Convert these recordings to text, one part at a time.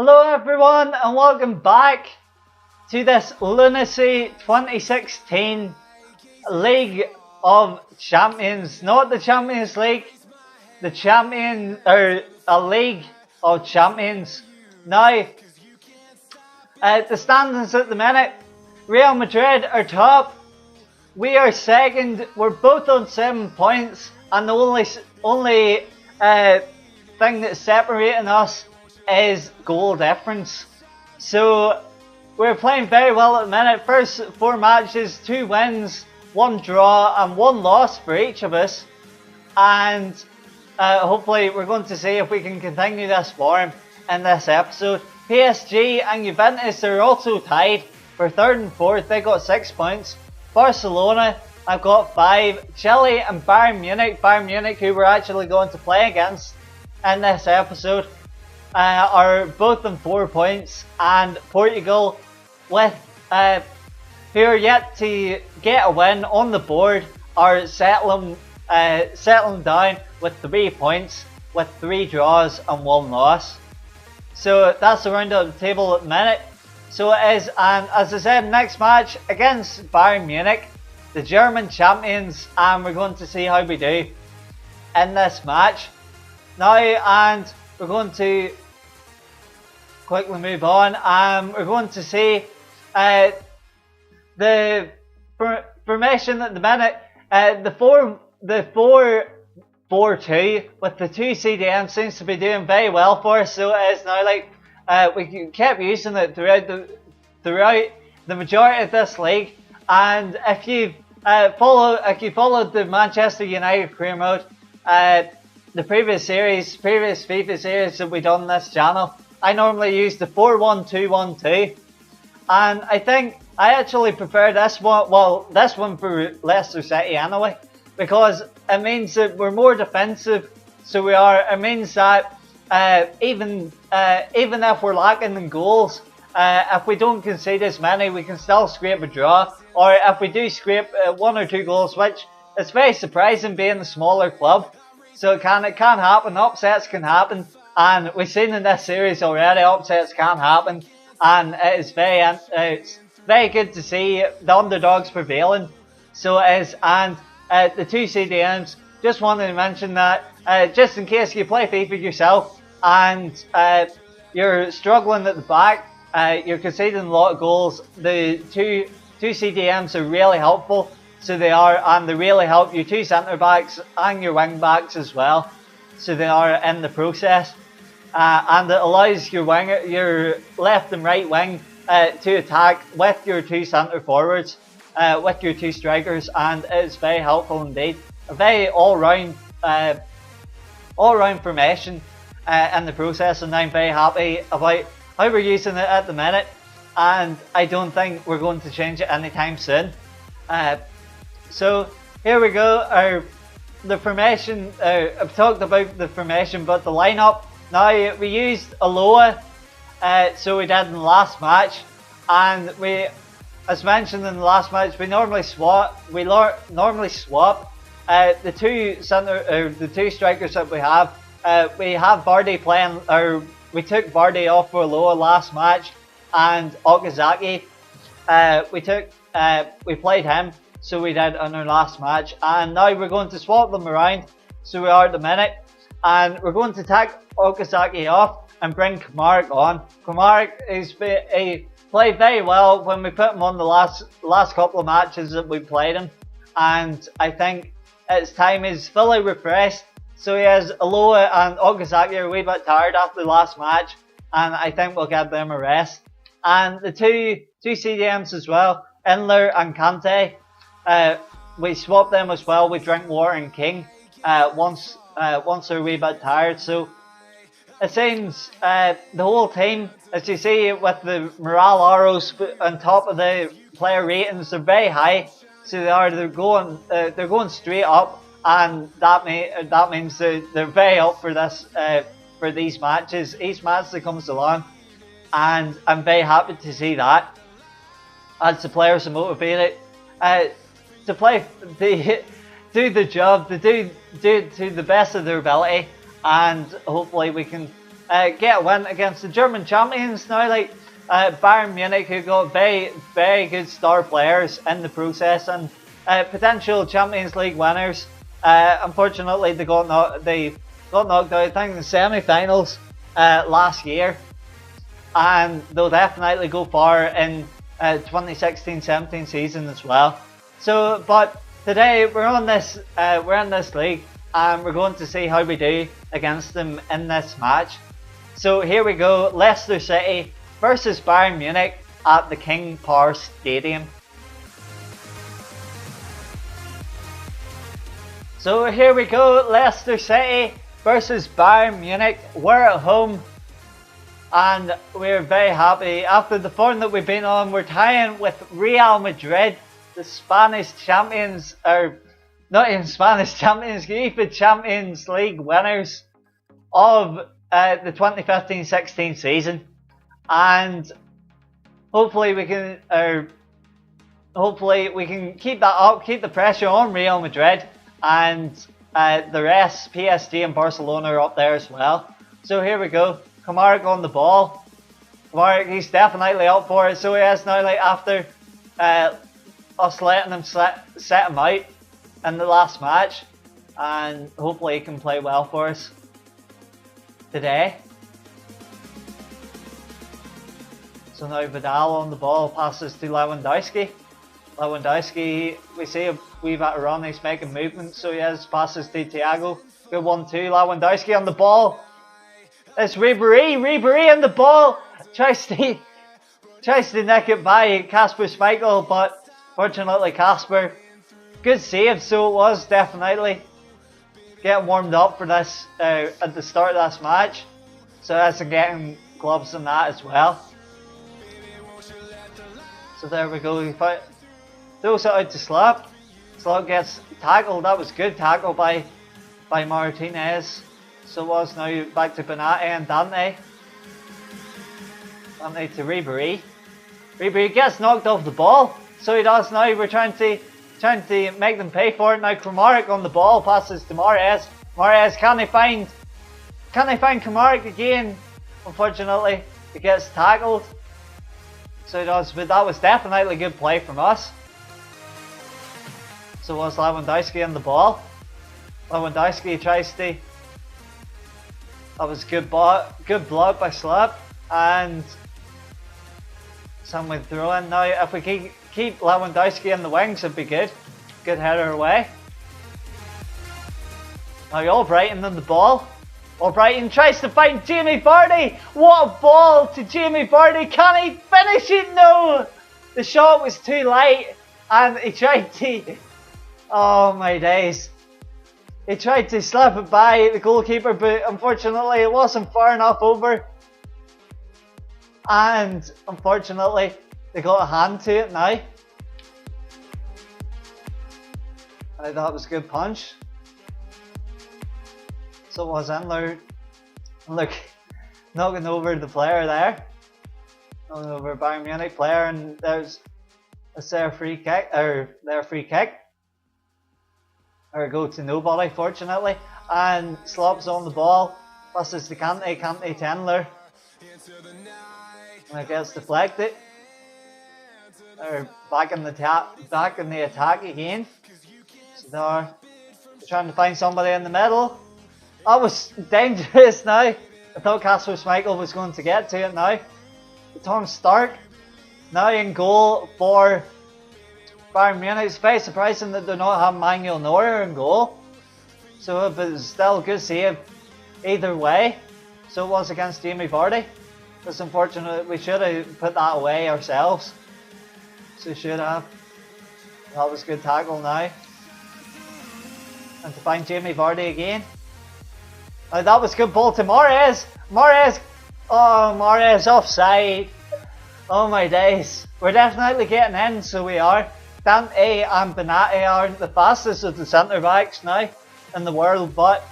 Hello everyone and welcome back to this Lunacy 2016 League of Champions. Not the Champions League, the Champion or a League of Champions. Now, the standings at the minute, Real Madrid are top, we are second, we're both on 7 points, and the only thing that's separating us is goal difference. So we're playing very well at the minute. First 4 matches, 2 wins, 1 draw and 1 loss for each of us, and hopefully we're going to see if we can continue this form in this episode. PSG and Juventus are also tied for 3rd and 4th. They got 6 points. Barcelona have got 5. Chile and Bayern Munich, who we're actually going to play against in this episode, are both on 4 points, and Portugal, with who are yet to get a win on the board, are settling down with 3 points, with 3 draws and 1 loss. So that's the round of the table at the minute. So it is, and as I said, next match against Bayern Munich, the German champions, and we're going to see how we do in this match. Now, and we're going to quickly move on. We're going to see the formation at the minute. The 4-4-2 with the 2 CDMs seems to be doing very well for us. So it is now like we kept using it throughout the majority of this league. And if you followed the Manchester United career mode, the previous FIFA series that we done on this channel, I normally use the 4-1-2-1-2, and I think I actually prefer this one. Well, this one for Leicester City anyway, because it means that we're more defensive. So we are. It means that even if we're lacking in goals, if we don't concede as many, we can still scrape a draw. Or if we do scrape 1 or 2 goals, which is very surprising being a smaller club. So it can happen. Upsets can happen, and we've seen in this series already upsets can happen, and it's very good to see the underdogs prevailing. So it is, and the 2 CDMs. Just wanted to mention that just in case you play FIFA yourself and you're struggling at the back, you're conceding a lot of goals. The two CDMs are really helpful. So they are, and they really help your 2 centre backs and your wing backs as well. So they are in the process, and it allows your left and right wing to attack with your 2 centre forwards, with your 2 strikers, and it's very helpful indeed. A very all-round formation in the process, and I'm very happy about how we're using it at the minute, and I don't think we're going to change it anytime soon. So here we go, the formation. I've talked about the formation, but the lineup. Now, we used Aloha, so we did in the last match, and we, as mentioned in the last match, we normally swap. The 2 strikers that we have. We have Vardy playing, or we took Vardy off for Aloha last match, and Okazaki. We played him. So we did in our last match, and now we're going to swap them around. So we are at the minute, and we're going to take Okazaki off and bring Kamarik on. Kamarik he played very well when we put him on the last couple of matches that we played him, and I think his time is fully refreshed. So he has Aloha and Okazaki are a wee bit tired after the last match, and I think we'll give them a rest. And the two CDMs as well, Inler and Kante. We swap them as well. We drink water and King once they're a wee bit tired. So it seems the whole team, as you see with the morale arrows on top of the player ratings, they're very high. So they're going straight up, and that means they're very up for this for these matches. Each match that comes along, and I'm very happy to see that, as the players are motivated to play, do the job, to do it to the best of their ability, and hopefully we can get a win against the German champions now, like Bayern Munich, who got very good star players in the process and potential Champions League winners. Unfortunately, they got knocked out, I think, in the semi-finals last year, and they'll definitely go far in 2016-17 season as well. So, but today we're in this league, and we're going to see how we do against them in this match. So here we go, Leicester City versus Bayern Munich at the King Power Stadium. So here we go, Leicester City versus Bayern Munich. We're at home, and we're very happy. After the form that we've been on, we're tying with Real Madrid, the Spanish champions, or not even Spanish champions, UEFA Champions League winners of the 2015-16 season. And hopefully we can keep that up, keep the pressure on Real Madrid, and the rest, PSG and Barcelona, are up there as well. So here we go, Kamara on the ball. Kamara, he's definitely up for it. So he is now, like, after us letting him set him out in the last match, and hopefully he can play well for us today. So now Vidal on the ball, passes to Lewandowski. Lewandowski, we see a wee bit of run, he's making movements, so he has passes to Thiago. Good 1-2, Lewandowski on the ball. It's Ribéry on the ball. Tries to nick it by Kasper Schmeichel, but fortunately Kasper, good save, so it was definitely getting warmed up for this at the start of this match. So that's getting gloves and that as well. So there we go, he throws it out to Slap. Slap gets tackled, that was good tackle by Martinez. So it was now back to Benate and Dante. Dante to Ribéry. Ribéry gets knocked off the ball, so he does now. We're trying to make them pay for it. Now Kramaric on the ball, passes to Mahrez. Mahrez, can they find Kramaric again? Unfortunately, he gets tackled. So he does, but that was definitely a good play from us. So it was Lewandowski on the ball. Lewandowski tries to. That was good block by Slap, and some with throw in. Now if we keep Lewandowski in the wings, it'd be good. Good header away. Now Albrighton on the ball. Albrighton tries to find Jamie Vardy. What a ball to Jamie Vardy. Can he finish it? No! The shot was too light, and he tried to. Oh my days. He tried to slap it by the goalkeeper, but unfortunately it wasn't far enough over. And unfortunately they got a hand to it now. I thought it was a good punch. So it was Endler. Look, knocking over the player there. Knocking over Bayern Munich player, and there's their free kick, or go to nobody, fortunately. And Slops on the ball, passes to Kante to Endler. And it gets deflected. They're back in the attack again. So they're trying to find somebody in the middle. That was dangerous now. I thought Kasper Schmeichel was going to get to it now. Tom Stark now in goal for Bayern Munich. It's very surprising that they don't have Manuel Neuer in goal. So, but it's still a good save either way. So it was against Jamie Vardy. It's unfortunate, we should have put that away ourselves. So should have. That was a good tackle now. And to find Jamie Vardy again. That was a good ball to Mahrez. Mahrez. Oh, Mahrez offside. Oh my days. We're definitely getting in, so we are. Dante and Benate aren't the fastest of the centre backs now in the world, but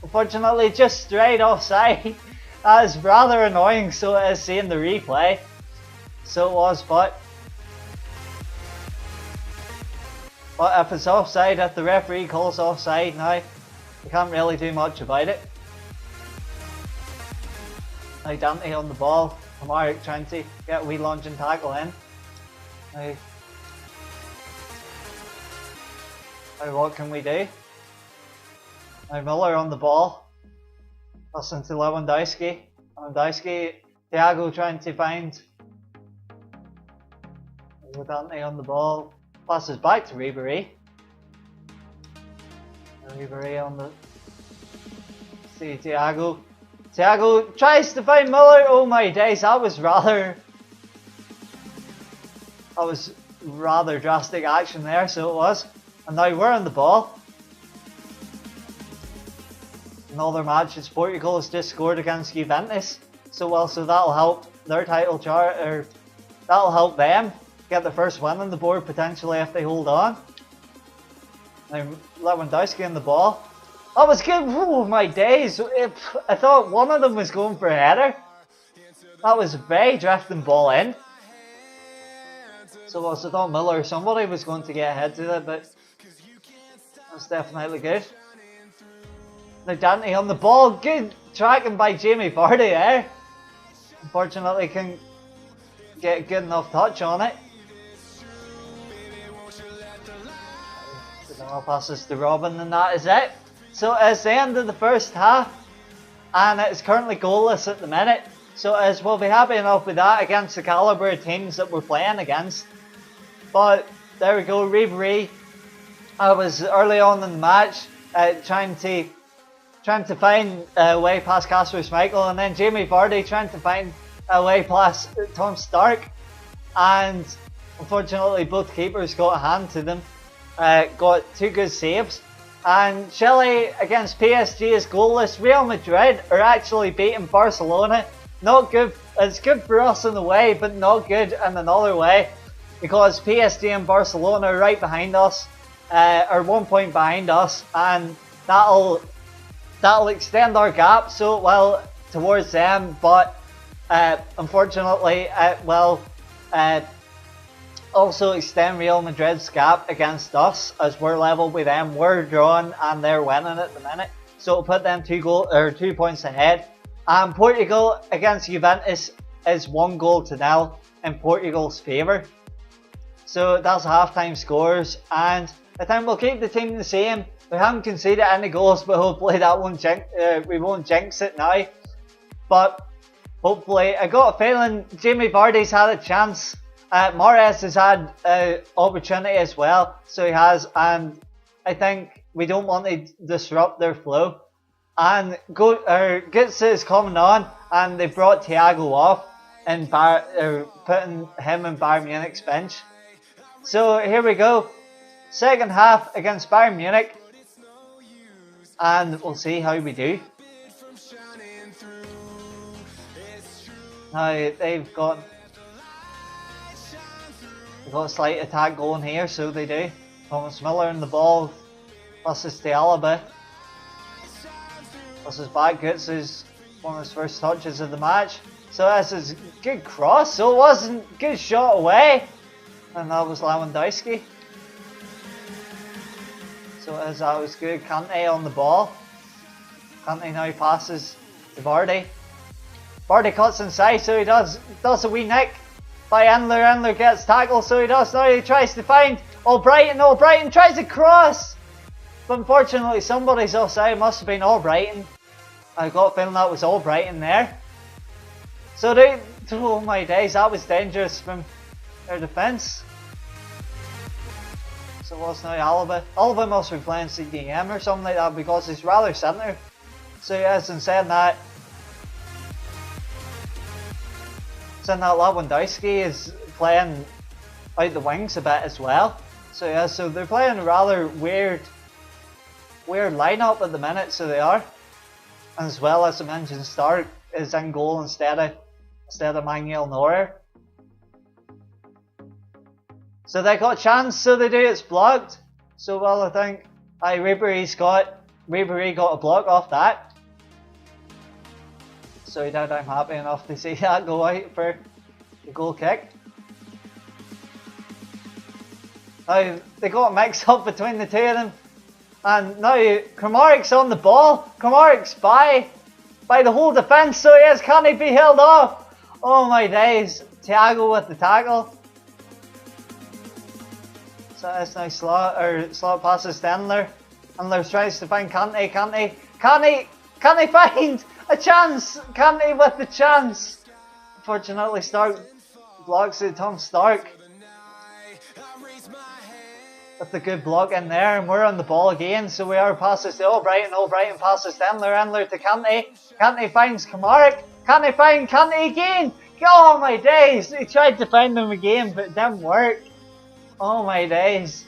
unfortunately just straight offside. That is rather annoying, so it is seeing the replay. So it was, but if it's offside, if the referee calls offside now, we can't really do much about it. Now Dante on the ball. Kamaric trying to get a wee lunging tackle in. Now what can we do? Now Miller on the ball. Passing to Lewandowski. Lewandowski, Thiago trying to find. Dante on the ball. Passes back to Ribery. Ribery on the. See Thiago. Thiago tries to find Miller. Oh my days, that was rather drastic action there, so it was. And now we're on the ball. Another match is Portugal has just scored against Juventus. So that'll help their title chart, or that'll help them get their first win on the board potentially if they hold on. Now Lewandowski on the ball. That was good. Oh my days. I thought one of them was going for a header. That was a very drifting ball in. So I thought Miller or somebody was going to get ahead to it, but that's definitely good. Now Dante on the ball. Good tracking by Jamie Vardy there. Unfortunately couldn't get a good enough touch on it. Now passes to Robin, and that is it. So it's the end of the first half, and it's currently goalless at the minute. So we'll be happy enough with that against the calibre of teams that we're playing against. But there we go, Ribery. I was early on in the match trying to find a way past Kasper Schmeichel, and then Jamie Vardy trying to find a way past Tom Stark, and unfortunately both keepers got a hand to them. Got two good saves. And Chile against PSG is goalless. Real Madrid are actually beating Barcelona. Not good. It's good for us in a way, but not good in another way, because PSG and Barcelona are right behind us, are 1 point behind us, and that'll extend our gap so well towards them. But unfortunately, also extend Real Madrid's gap against us, as we're level with them. We're drawn and they're winning at the minute, so it'll put them 2 points ahead. And Portugal against Juventus is 1-0 in Portugal's favour. So that's half-time scores, and I think we'll keep the team the same. We haven't conceded any goals, but hopefully that we won't jinx it now. But hopefully, I got a feeling Jamie Vardy's had a chance. Mahrez has had an opportunity as well, so he has, and I think we don't want to disrupt their flow. And Götze is coming on, and they brought Thiago off and putting him in Bayern Munich's bench. So here we go, second half against Bayern Munich, and we'll see how we do. Now they've got a slight attack going here, so they do. Thomas Miller in the ball, passes to Alaba. Passes back, Götze's one of his first touches of the match. So this is a good cross, so it wasn't good shot away. And that was Lewandowski. So that was good. Kante on the ball. Kante now passes to Vardy. Vardy cuts inside, so he does a wee nick by Endler. Endler gets tackled, so he does. Now he tries to find Albrighton. Albrighton tries to cross, but unfortunately somebody's offside. It must have been Albrighton. I got a feeling that was Albrighton there. So oh my days, that was dangerous from their defence. So what's now Alaba? Alaba must be playing CDM or something like that, because he's rather centre. So yes, and saying that Lewandowski is playing out the wings a bit as well. So yeah, so they're playing a rather weird lineup at the minute, so they are. And as well, as I mentioned, Stark is in goal instead of Manuel Neuer. So they got a chance, so they do. It's blocked. So well, I think Ribery got a block off that. So I'm happy enough to see that go out for the goal kick. Now they got a mix up between the two of them, and now Kramarik's on the ball. Kramarik's by. by the whole defence, so yes, can he be held off? Oh my days, Thiago with the tackle. So it's now slot passes to Endler. Endler tries to find Kante, can he find a chance? Kante with the chance. Unfortunately, Stark blocks it, Tom Stark. With the good block in there, and we're on the ball again, so we are passes to O'Brien passes to Endler to Kante. Kante finds Kamaric, can he find Kante again? Oh my days, he tried to find him again, but it didn't work. Oh my days.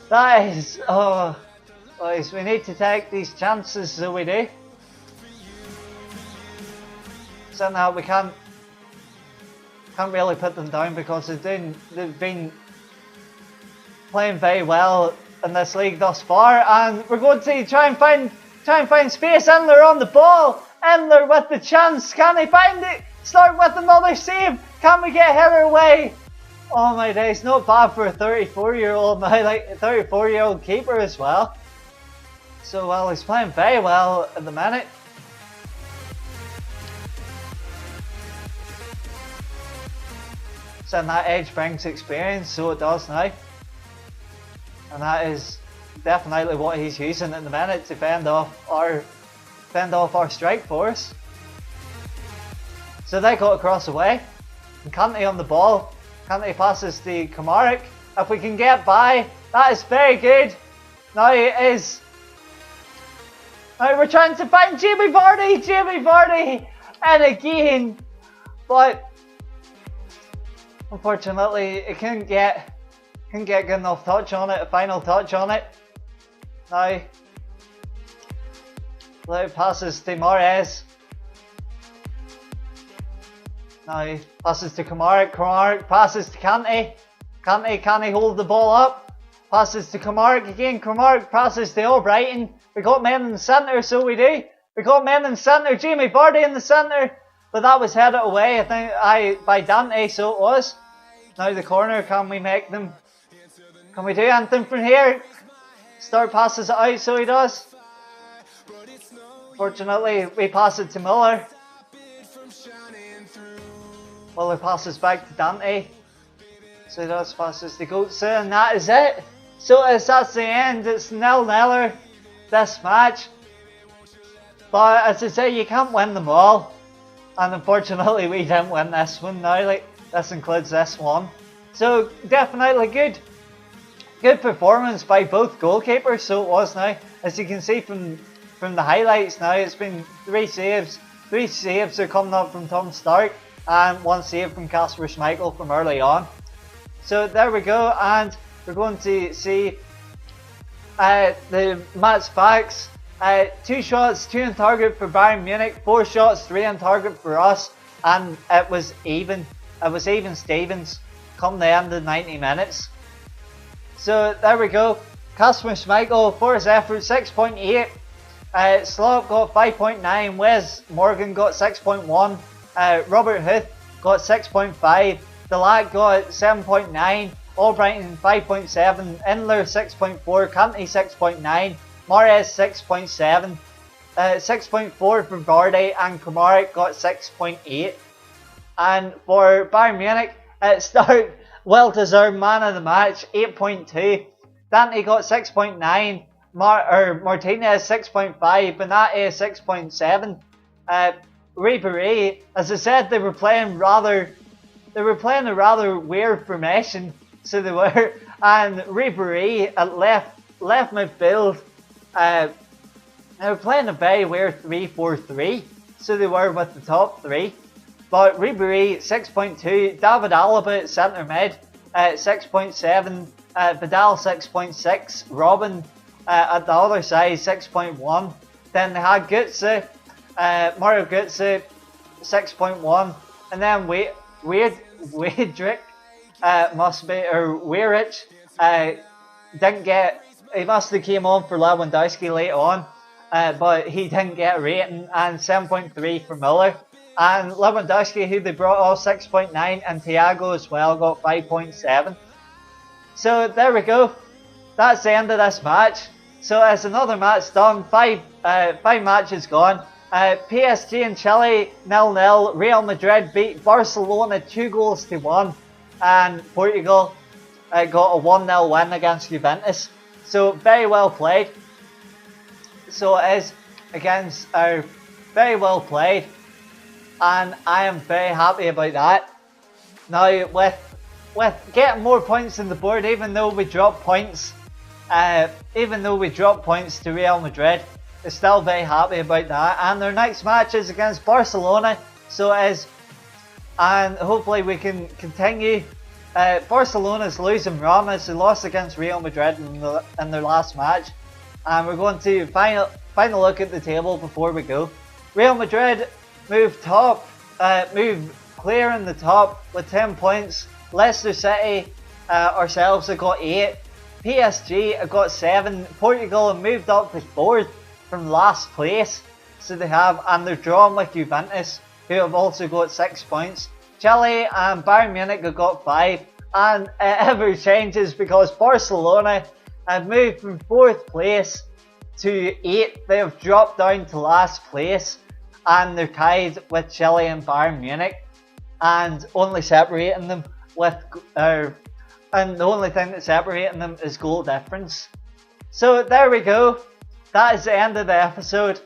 That is, oh, boys, we need to take these chances, so we do. So now we can't really put them down because they've been playing very well in this league thus far, and we're going to try and find space. Endler on the ball. Endler with the chance. Can he find it? Start with another save. Can we get Heather away? Oh my days, not bad for a 34-year-old now, like a 34-year-old keeper as well. So well, he's playing very well at the minute. So that edge brings experience, so it does now. And that is definitely what he's using at the minute to fend off our strike force. So they got across the way. And Kante on the ball. Kante passes to Kamaric. If we can get by, that is very good. Now it is. Now we're trying to find Jamie Vardy, and again, but unfortunately it couldn't get good enough touch on it, a final touch on it. Now, Lou passes to Mahrez. Now, passes to Kamaric. Kamaric passes to Kante. Kante, can he hold the ball up? Passes to Kamaric again. Kamaric passes to O'Brien. We got men in the centre, so we do. We got men in the centre. Jamie Vardy in the centre. But that was headed away, I think, by Dante, so it was. Now the corner, can we make them? Can we do anything from here? Start passes it out, so he does. Fortunately, we pass it to Miller. Miller passes back to Dante. So he does passes to Götze, and that is it. So that's the end. It's 0-0 this match. But as I say, you can't win them all. And unfortunately, we didn't win this one now. Like, this includes this one. So definitely good performance by both goalkeepers, so it was now. As you can see from the highlights now, it's been 3 saves. 3 saves are coming up from Tom Stark and 1 save from Kasper Schmeichel from early on. So there we go, and we're going to see the match facts. 2 shots, 2 on target for Bayern Munich, 4 shots, 3 on target for us, and it was even. It was even Stevens come the end of 90 minutes. So there we go. Kasper Schmeichel for his effort 6.8. Slot got 5.9. Wes Morgan got 6.1. Robert Huth got 6.5. Delac got 7.9. Albrighton 5.7. Endler 6.4. Kante 6.9. Mahrez 6.7. 6.4 for Vardy, and Kamaric got 6.8. And for Bayern Munich, Stark, well-deserved man of the match, 8.2. Dante got 6.9. Martinez 6.5. Benati 6.7. Ribéry, as I said, they were playing a rather weird formation, so they were. And Ribéry at left midfield, they were playing a very weird 3-4-3, so they were with the top 3. But Ribéry 6.2, David Alaba at centre mid 6.7, Vidal 6.6, Robin at the other side 6.1. Then they had Götze, Mario Götze 6.1, and then Weidrich Weirich didn't get. He must have came on for Lewandowski later on, but he didn't get a rating, and 7.3 for Miller. And Lewandowski, who they brought off, 6.9, and Thiago as well got 5.7. So there we go. That's the end of this match. So as another match done, five matches gone. PSG and Chile 0-0. Real Madrid beat Barcelona 2-1, and Portugal got a 1-0 win against Juventus. So very well played. So it is against our very well played, and I am very happy about that. Now with getting more points on the board, even though we dropped points to Real Madrid, they're still very happy about that. And their next match is against Barcelona, so it is, and hopefully we can continue. Barcelona's losing run as they lost against Real Madrid in their last match, and we're going to final look at the table before we go. Real Madrid move clear in the top with 10 points. Leicester City ourselves have got 8. PSG have got 7. Portugal have moved up to 4th from last place, so they have, and they're drawn with Juventus, who have also got 6 points. Chile and Bayern Munich have got 5, and it ever changes because Barcelona have moved from 4th place to 8th. They have dropped down to last place, and they're tied with Chile and Bayern Munich, and only separating them with and the only thing that's separating them is goal difference. So there we go. That is the end of the episode,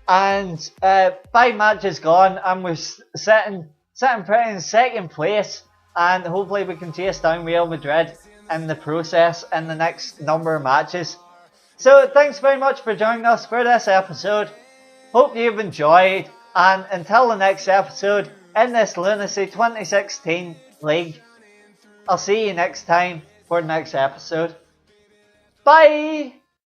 and 5 matches gone, and we're sitting pretty in 2nd place, and hopefully we can chase down Real Madrid in the process in the next number of matches. So thanks very much for joining us for this episode. Hope you've enjoyed, and until the next episode in this Lunacy 2016 league, I'll see you next time for the next episode. Bye!